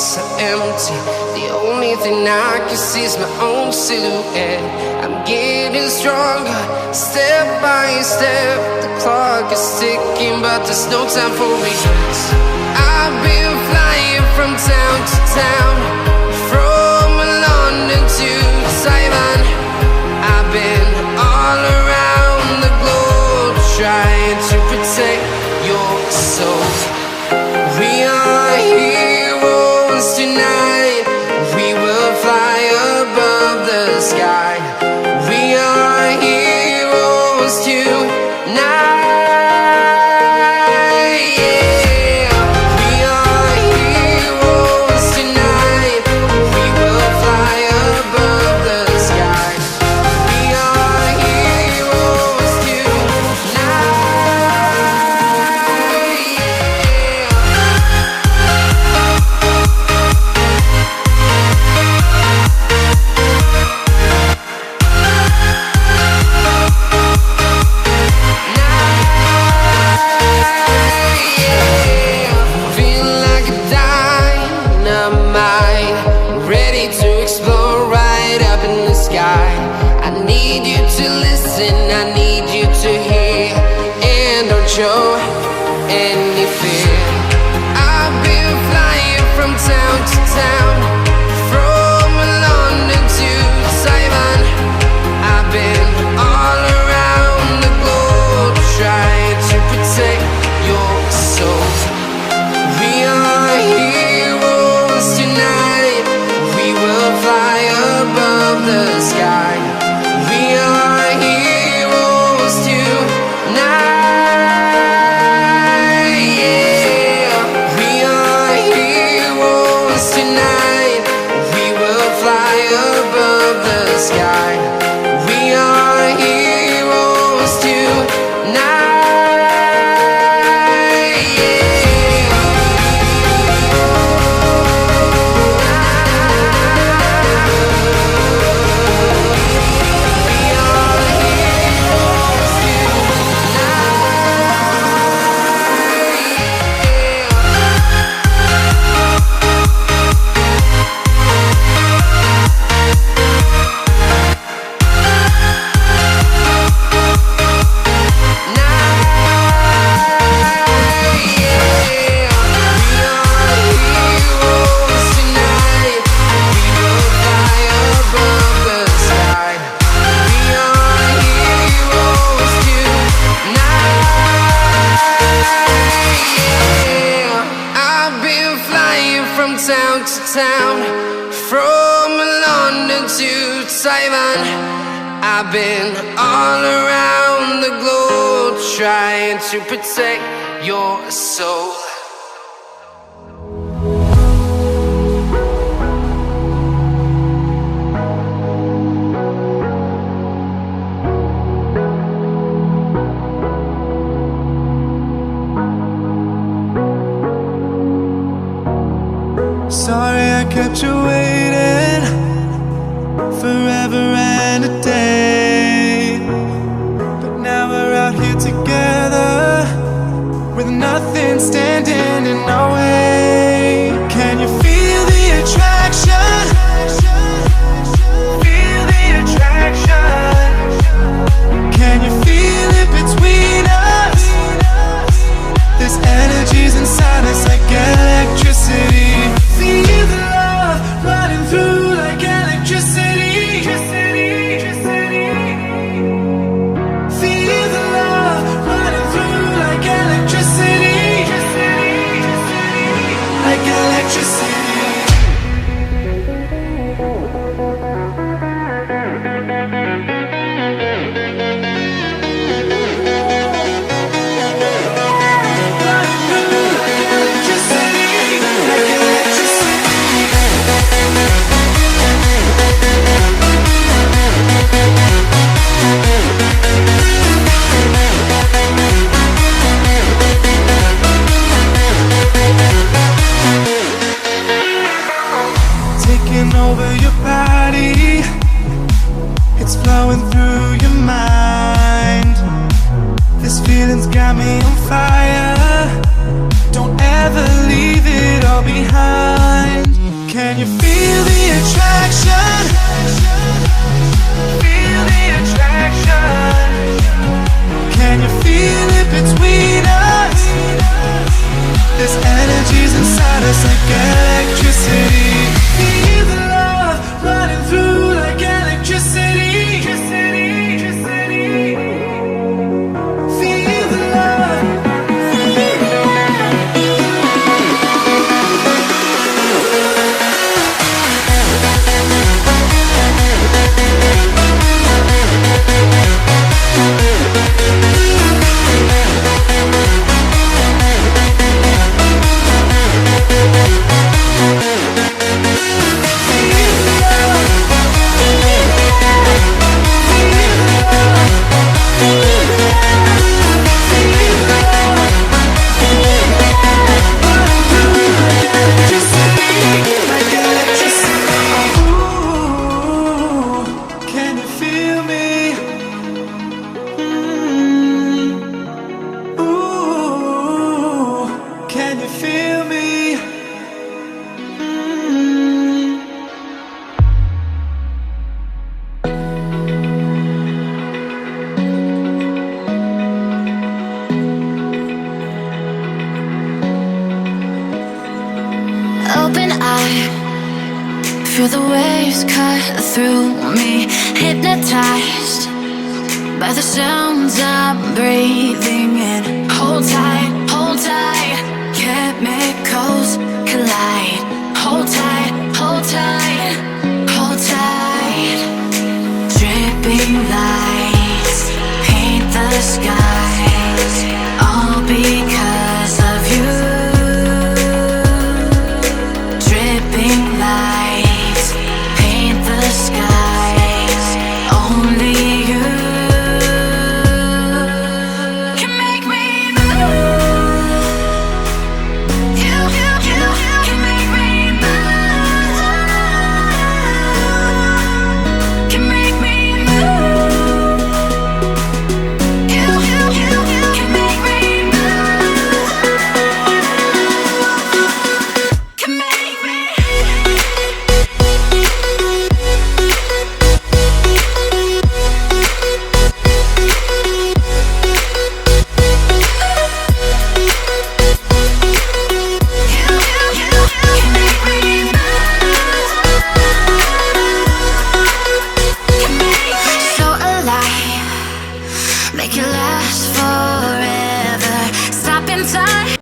so empty. The only thing I can see is my own silhouette. I'm getting stronger, step by step. The clock is ticking, but there's no time for regrets. I've been flying from town to town, from London to Taiwan. I've been all around the globe, trying to protect your soul. We are heroes tonight. We will fly above the sky. We are heroes tonight. Show any fear. I've been flying from town to town, from London to Taiwan. I've been all around the globe, trying to protect your soul. We are heroes tonight. We will fly above the sky. We are heroes tonight. Town to town, from London to Taiwan. I've been all around the globe, trying to protect your soul. Sorry I kept you waiting forever and a day, but now we're out here together with nothing standing in our way. Can you feel the attraction? Feel the attraction. Can you feel it between us? This energy's inside us like electricity. Feel the love running through like electricity. Feel the love running through like electricity. Like electricity. Over your body, it's flowing through your mind. This feeling's got me on fire. Don't ever leave leave it all behind. Can you feel the attraction? Feel the attraction. Can you feel it between us? This energy's inside us like electricity. Feel the love running through like electricity. Feel the love. Open eye, feel the waves cut through me. Hypnotized by the sounds I'm breathing in. Hold tight, chemicals collide. Hold tight, hold tight, hold tight. Dripping lights paint the skies, all because of you. Dripping lights paint the skies, only you can make me move. You can make me move. Can make me move. You can make me move. Can make me. So alive, make it last forever.